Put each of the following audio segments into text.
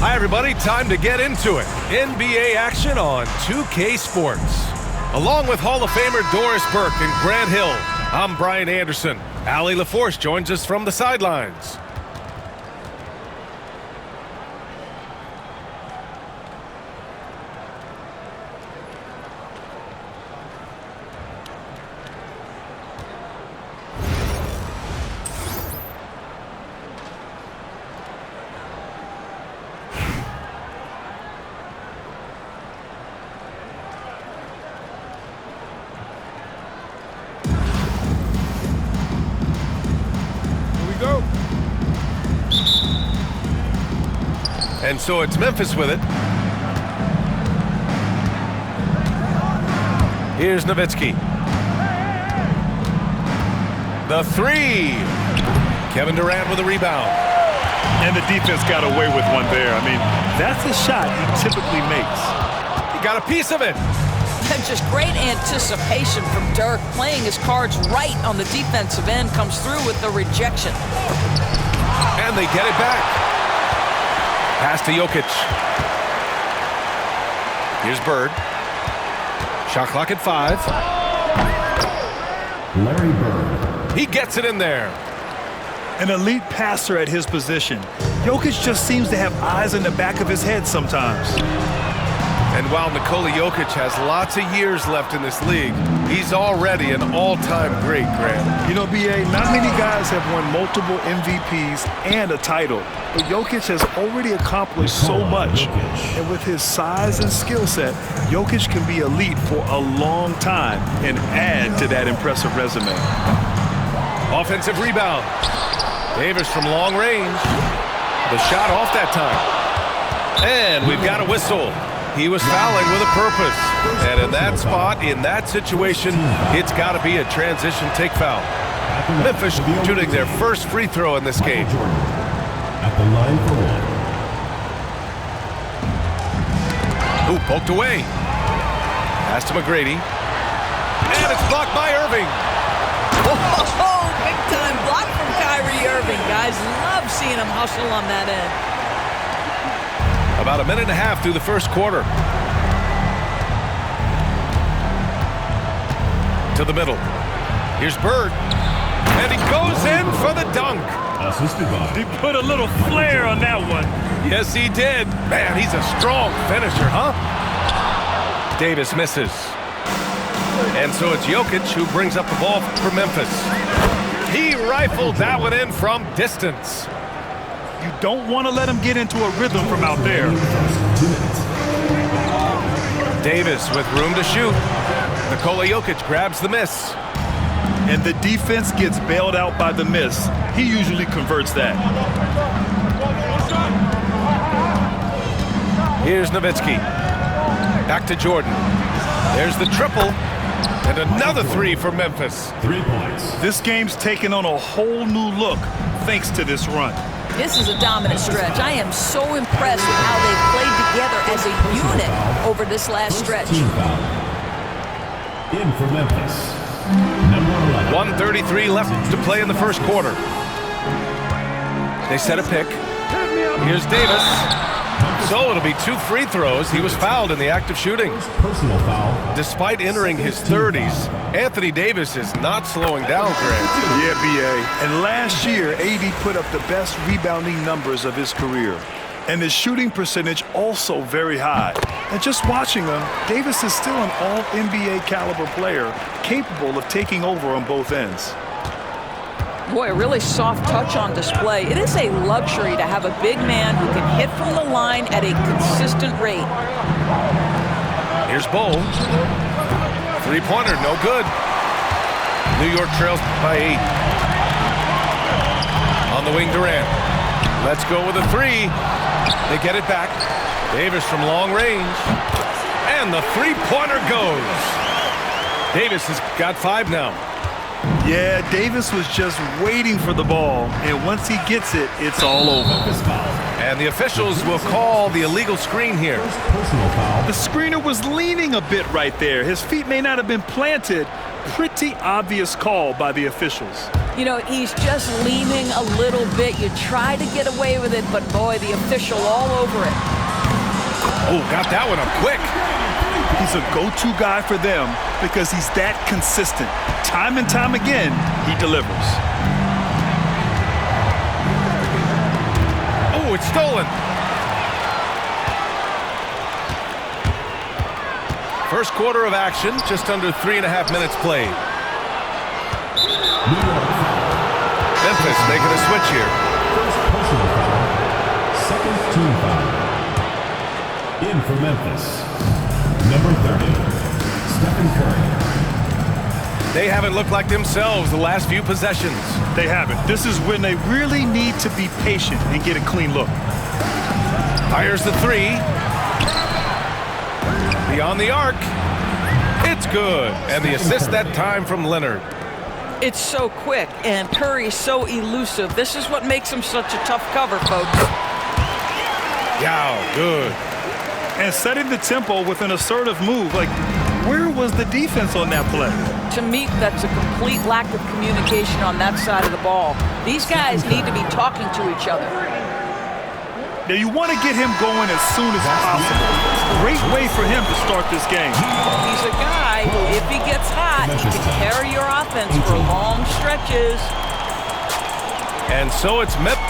Hi, everybody. Time to get into it. NBA action on 2K Sports. Along with Hall of Famer Doris Burke and Grant Hill, I'm Brian Anderson. Allie LaForce joins us from the sidelines. And so it's Memphis with it. Here's Nowitzki. The three. Kevin Durant with a rebound. And the defense got away with one there. I mean, that's a shot he typically makes. He got a piece of it. And just great anticipation from Dirk, playing his cards right on the defensive end, comes through with the rejection. And they get it back. Pass to Jokic. Here's Bird. Shot clock at 5. Larry Bird. He gets it in there. An elite passer at his position. Jokic just seems to have eyes in the back of his head sometimes. And while Nikola Jokic has lots of years left in this league, he's already an all-time great, Grant. You know, B.A., not many guys have won multiple MVPs and a title, but Jokic has already accomplished so much. And with his size and skill set, Jokic can be elite for a long time and add to that impressive resume. Offensive rebound. Davis from long range. The shot off that time. And we've got a whistle. He was fouling with a purpose. And in that spot, in that situation, it's got to be a transition take foul. Memphis shooting their first free throw in this game. At the line for one. Ooh, poked away. Pass to McGrady. And it's blocked by Irving. Oh, big time block from Kyrie Irving, guys. Love seeing him hustle on that end. About a minute and a half through the first quarter. To the middle. Here's Bird. And he goes in for the dunk. Assisted by. He put a little flair on that one. Yes, he did. Man, he's a strong finisher, huh? Davis misses. And so it's Jokic who brings up the ball for Memphis. He rifled that one in from distance. You don't want to let him get into a rhythm from out there. 2 minutes. Davis with room to shoot. Nikola Jokic grabs the miss. And the defense gets bailed out by the miss. He usually converts that. Here's Nowitzki. Back to Jordan. There's the triple. And another three for Memphis. 3 points. This game's taken on a whole new look thanks to this run. This is a dominant stretch. I am so impressed with how they've played together as a unit over this last stretch. Team foul. In for Memphis. Number 11. 1:33 left to play in the first quarter. They set a pick. Here's Davis. So it'll be 2 free throws. He was fouled in the act of shooting. Personal foul. Despite entering his 30s, Anthony Davis is not slowing down, Grant. Yeah, B.A. And last year, AD put up the best rebounding numbers of his career. And his shooting percentage also very high. And just watching him, Davis is still an all-NBA caliber player, capable of taking over on both ends. Boy, a really soft touch on display. It is a luxury to have a big man who can hit from the line at a consistent rate. Here's Bull. Three-pointer, no good. New York trails by 8. On the wing, Durant. Let's go with a 3. They get it back. Davis from long range. And the three-pointer goes. Davis has got 5 now. Yeah, Davis was just waiting for the ball, and once he gets it, it's all over. And the officials will call the illegal screen here. Personal foul. The screener was leaning a bit right there. His feet may not have been planted. Pretty obvious call by the officials. You know, he's just leaning a little bit. You try to get away with it, but boy, the official all over it. Oh, got that one up quick. He's a go-to guy for them because he's that consistent. Time and time again, he delivers. Oh, it's stolen. First quarter of action, just under 3.5 minutes played. Memphis making a switch here. First personal foul. Second team foul. In for Memphis, number 30, Stephen Curry. They haven't looked like themselves the last few possessions. They haven't. This is when they really need to be patient and get a clean look. Fires the three. Beyond the arc. It's good. And the assist that time from Leonard. It's so quick, and Curry's so elusive. This is what makes him such a tough cover, folks. Yow, good. And setting the tempo with an assertive move. Like, where was the defense on that play? To me, that's a complete lack of communication on that side of the ball. These guys need to be talking to each other. Now, you want to get him going as soon as possible. Great way for him to start this game. He's a guy who, if he gets hot, he can carry your offense for long stretches. And so it's Memphis.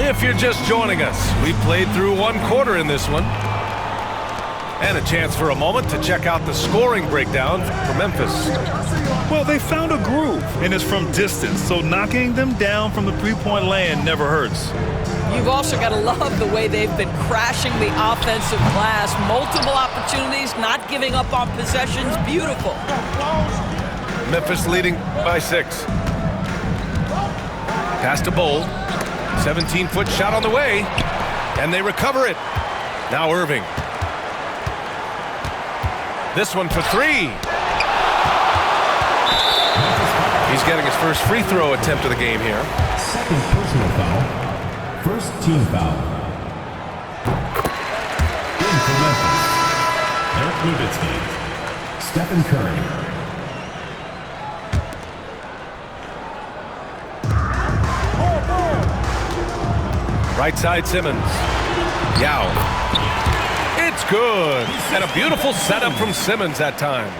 If you're just joining us, we played through one quarter in this one. And a chance for a moment to check out the scoring breakdown for Memphis. Well, they found a groove, and it's from distance, so knocking them down from the three-point land never hurts. You've also got to love the way they've been crashing the offensive glass. Multiple opportunities, not giving up on possessions. Beautiful. Memphis leading by 6. Pass to Bowl. 17-foot shot on the way. And they recover it. Now Irving. This one for 3. He's getting his first free throw attempt of the game here. Second personal foul. First team foul. In for Memphis, Eric Nowitzki, Stephen Curry. Right side Simmons. Yow. It's good. And a beautiful setup from Simmons that time.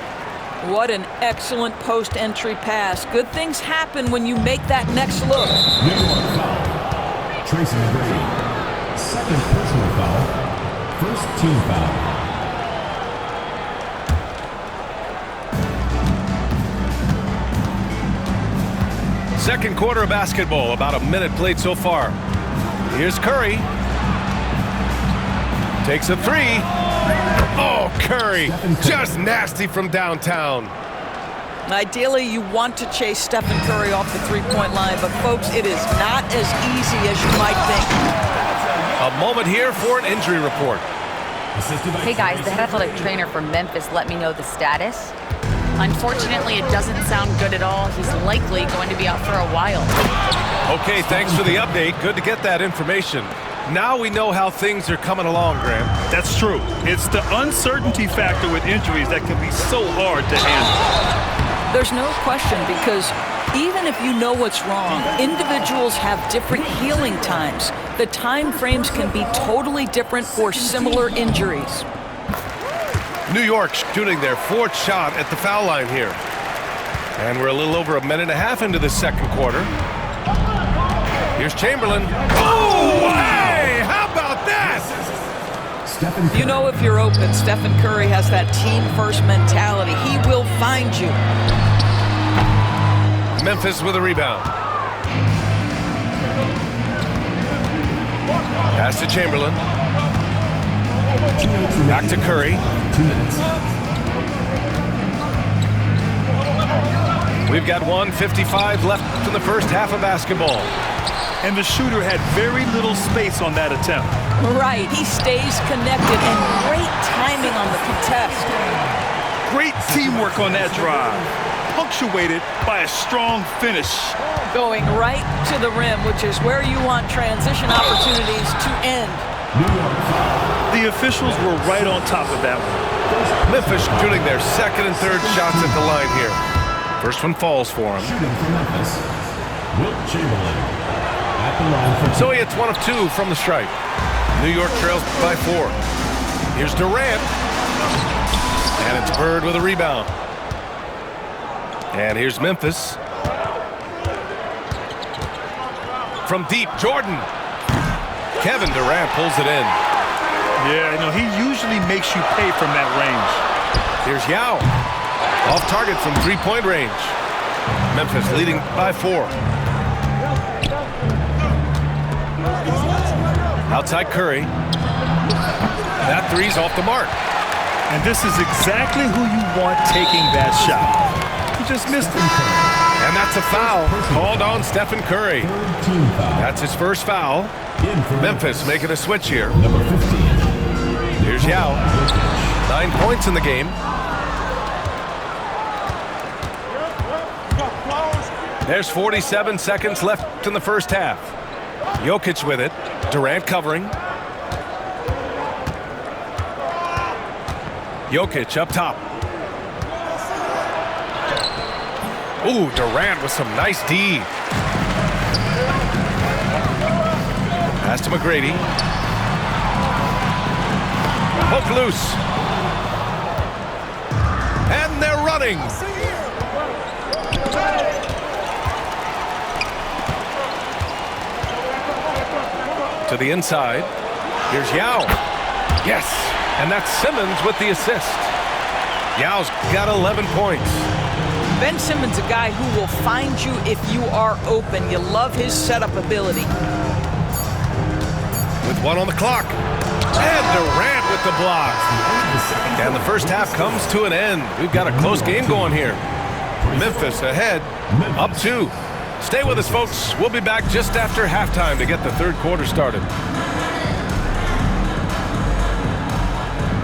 What an excellent post-entry pass. Good things happen when you make that next look. New York foul. Tracy McGrady. Second personal foul. First team foul. Second quarter of basketball. About a minute played so far. Here's Curry. Takes a 3. Oh, Curry. Just nasty from downtown. Ideally, you want to chase Stephen Curry off the three-point line, but folks, it is not as easy as you might think. A moment here for an injury report. Hey guys, the head athletic trainer for Memphis let me know the status. Unfortunately, it doesn't sound good at all. He's likely going to be out for a while. Okay, thanks for the update. Good to get that information. Now we know how things are coming along, Graham. That's true. It's the uncertainty factor with injuries that can be so hard to handle. There's no question, because even if you know what's wrong, individuals have different healing times. The time frames can be totally different for similar injuries. New York shooting their 4th shot at the foul line here. And we're a little over a minute and a half into the second quarter. Here's Chamberlain. Oh, hey! How about that? You know, if you're open, Stephen Curry has that team-first mentality. He will find you. Memphis with a rebound. Pass to Chamberlain. Back to Curry. 2 minutes. We've got 1:55 left in the first half of basketball. And the shooter had very little space on that attempt. Right, he stays connected, and great timing on the contest. Great teamwork on that drive, punctuated by a strong finish. Going right to the rim, which is where you want transition opportunities to end. The officials were right on top of that one. Memphis shooting their second and third shots at the line here. First one falls for him. Shooting for Memphis, Wilt Chamberlain. At the line for So he hits 1 of 2 from the stripe. New York trails by 4. Here's Durant. And it's Bird with a rebound. And here's Memphis. From deep, Jordan. Kevin Durant pulls it in. Yeah, you know, he usually makes you pay from that range. Here's Yao. Off target from three-point range. Memphis leading by 4. Outside Curry. That three's off the mark. And this is exactly who you want taking that shot. He just missed it. And that's a foul called on Stephen Curry. third team foul. That's his first foul. In for Memphis making a switch here. Number 15. Here's Yao. 9 points in the game. There's 47 seconds left in the first half. Jokic with it. Durant covering. Jokic up top. Ooh, Durant with some nice D. Pass to McGrady. Hook loose. And they're running. To the inside. Here's Yao. Yes. And that's Simmons with the assist. Yao's got 11 points. Ben Simmons, a guy who will find you if you are open. You love his setup ability. With 1 on the clock. And Durant with the block. And the first half comes to an end. We've got a close game going here. Memphis ahead, up 2. Stay with us, folks. We'll be back just after halftime to get the third quarter started.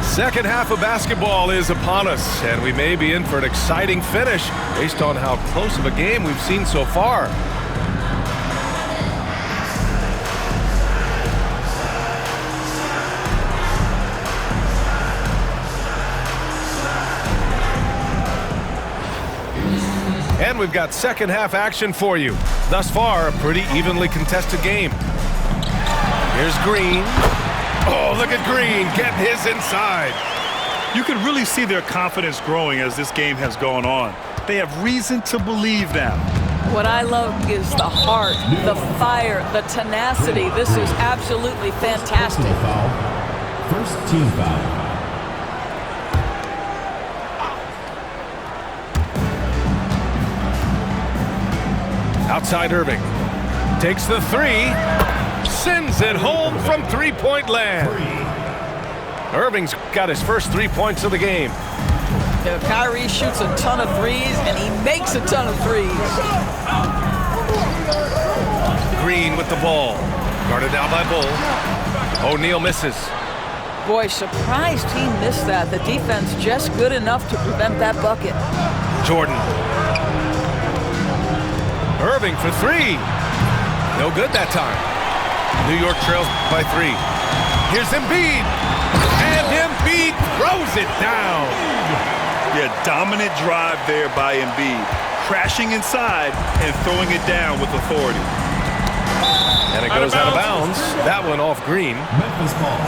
Second half of basketball is upon us, and we may be in for an exciting finish based on how close of a game we've seen so far. And we've got second half action for you. Thus far, a pretty evenly contested game. Here's Green. Oh, look at Green getting his inside. You can really see their confidence growing as this game has gone on. They have reason to believe now. What I love is the heart, the fire, the tenacity. This is absolutely fantastic. personal foul. First team foul. Outside Irving. Takes the 3. Sends it home from three-point land. Irving's got his first 3 points of the game. You know, Kyrie shoots a ton of threes, and he makes a ton of threes. Green with the ball. Guarded down by Bull. O'Neal misses. Boy, surprised he missed that. The defense just good enough to prevent that bucket. Jordan. Irving for 3. No good that time. New York trails by 3. Here's Embiid. And Embiid throws it down. Yeah, dominant drive there by Embiid. Crashing inside and throwing it down with authority. And it goes out of bounds. That one off Green. Memphis ball.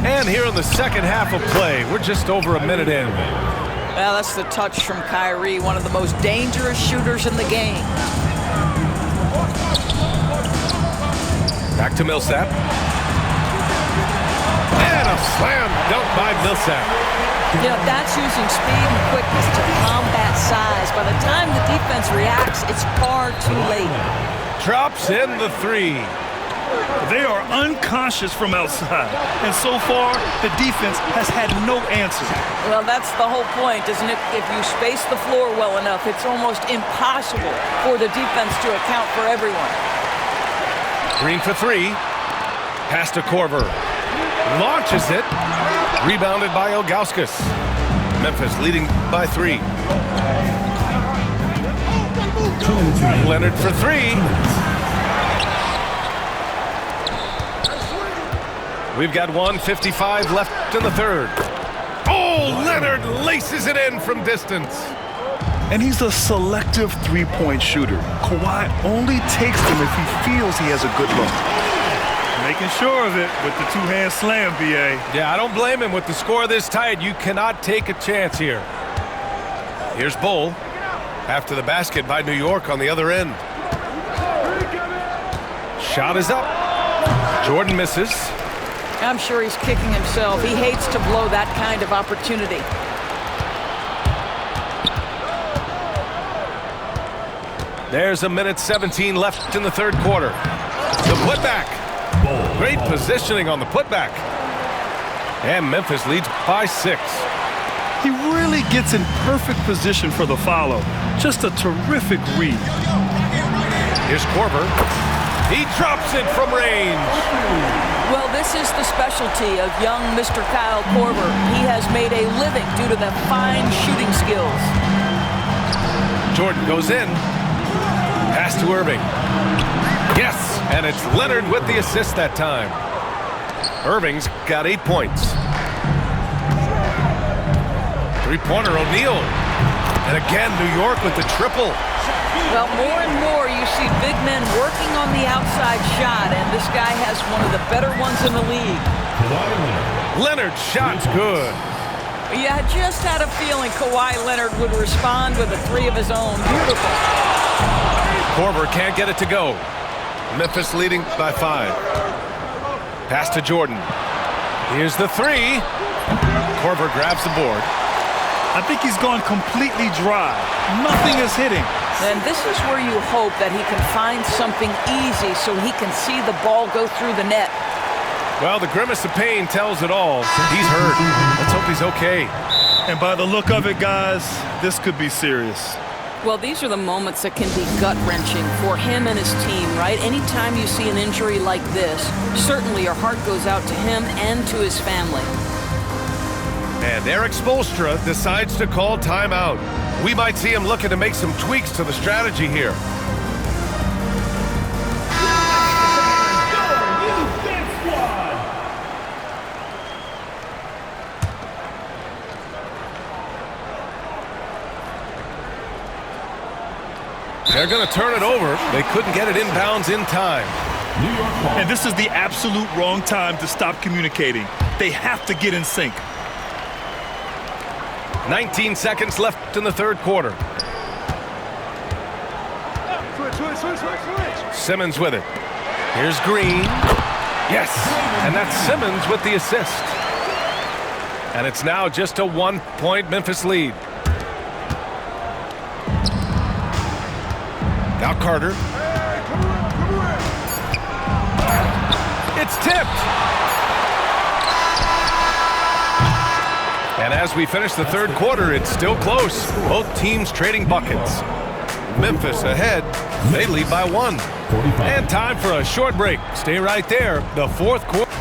And here in the second half of play, we're just over a minute in. Well, that's the touch from Kyrie, one of the most dangerous shooters in the game. Back to Millsap. And a slam dunk by Millsap. You know, that's using speed and quickness to combat size. By the time the defense reacts, it's far too late. Drops in the 3. They are unconscious from outside. And so far, the defense has had no answer. Well, that's the whole point, isn't it? If you space the floor well enough, it's almost impossible for the defense to account for everyone. Green for 3. Pass to Korver. Launches it. Rebounded by Ilgauskas. Memphis leading by 3. Leonard for 3. We've got 1:55 left in the third. Oh, Leonard laces it in from distance. And he's a selective three-point shooter. Kawhi only takes them if he feels he has a good look. Making sure of it with the two-hand slam, B.A. Yeah, I don't blame him. With the score this tight, you cannot take a chance here. Here's Bull after the basket by New York on the other end. Shot is up. Jordan misses. I'm sure he's kicking himself. He hates to blow that kind of opportunity. There's a minute 17 left in the third quarter. The putback. Great positioning on the putback. And Memphis leads by 6. He really gets in perfect position for the follow. Just a terrific read. Here's Korver. He drops it from range. Well, this is the specialty of young Mr. Kyle Korver. He has made a living due to the fine shooting skills. Jordan goes in. Pass to Irving. Yes, and it's Leonard with the assist that time. Irving's got 8 points. Three-pointer, O'Neal. And again, New York with the triple. Well, more and more you see big men working on the outside shot, and this guy has one of the better ones in the league. Leonard's shot's good. Yeah, I just had a feeling Kawhi Leonard would respond with a three of his own. Beautiful. Korver can't get it to go. Memphis leading by 5. Pass to Jordan. Here's the three. Korver grabs the board. I think he's gone completely dry. Nothing is hitting. And this is where you hope that he can find something easy so he can see the ball go through the net. Well, the grimace of pain tells it all. He's hurt. Let's hope he's okay. And by the look of it, guys, this could be serious. Well, these are the moments that can be gut-wrenching for him and his team, right? Anytime you see an injury like this, certainly your heart goes out to him and to his family. And Eric Spoelstra decides to call timeout. We might see him looking to make some tweaks to the strategy here. They're going to turn it over. They couldn't get it inbounds in time. And this is the absolute wrong time to stop communicating. They have to get in sync. 19 seconds left in the third quarter. Simmons with it. Here's Green. Yes, and that's Simmons with the assist. And it's now just a 1-point Memphis lead. Now Carter. It's tipped. And as we finish the third quarter, it's still close. Both teams trading buckets. Memphis ahead. They lead by 1. And time for a short break. Stay right there. The fourth quarter.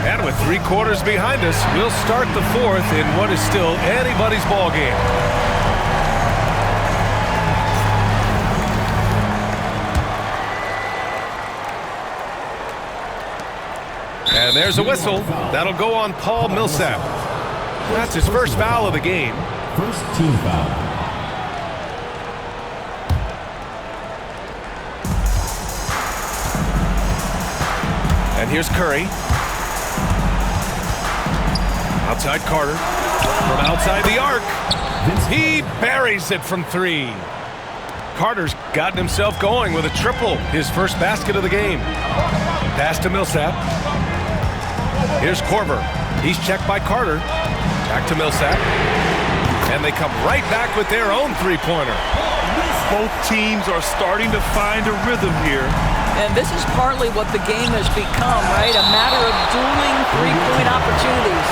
And with 3 quarters behind us, we'll start the fourth in what is still anybody's ball game. And there's a whistle. That'll go on Paul Millsap. That's his first foul of the game. First team foul. And here's Curry. Outside Carter. From outside the arc. He buries it from 3. Carter's gotten himself going with a triple. His first basket of the game. Pass to Millsap. Here's Korver. He's checked by Carter. Back to Millsap. And they come right back with their own three-pointer. Both teams are starting to find a rhythm here. And this is partly what the game has become, right? A matter of dueling three-point opportunities.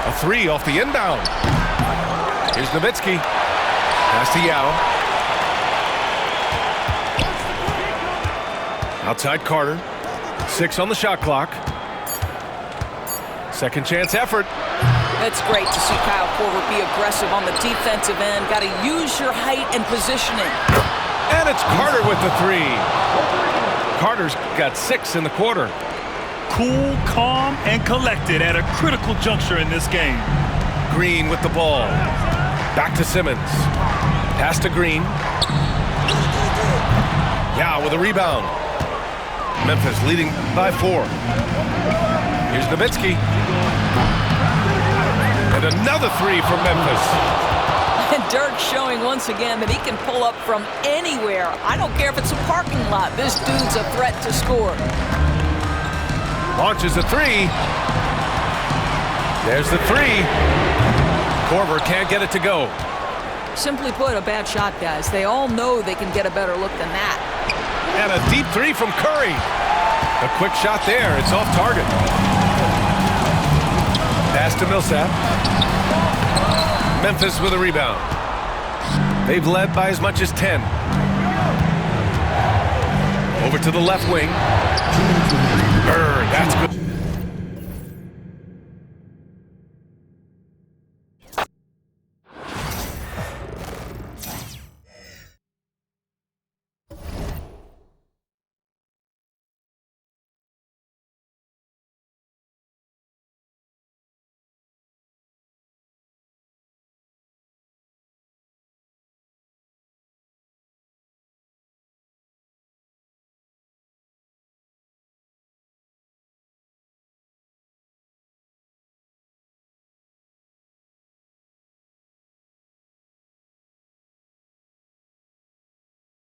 A 3 off the inbound. Here's Nowitzki. Pass to Yao. Outside Carter. 6 on the shot clock. Second chance effort. That's great to see Kyle Korver be aggressive on the defensive end. Got to use your height and positioning. And it's Carter with the three. Carter's got 6 in the quarter. Cool, calm, and collected at a critical juncture in this game. Green with the ball. Back to Simmons. Pass to Green. Yao with a rebound. Memphis leading by 4. Here's Nowitzki. And another three from Memphis. And Dirk showing once again that he can pull up from anywhere. I don't care if it's a parking lot. This dude's a threat to score. Launches a three. There's the three. Korver can't get it to go. Simply put, a bad shot, guys. They all know they can get a better look than that. And a deep three from Curry. A quick shot there. It's off target. Pass to Millsap. Memphis with a rebound. They've led by as much as 10. Over to the left wing. That's good.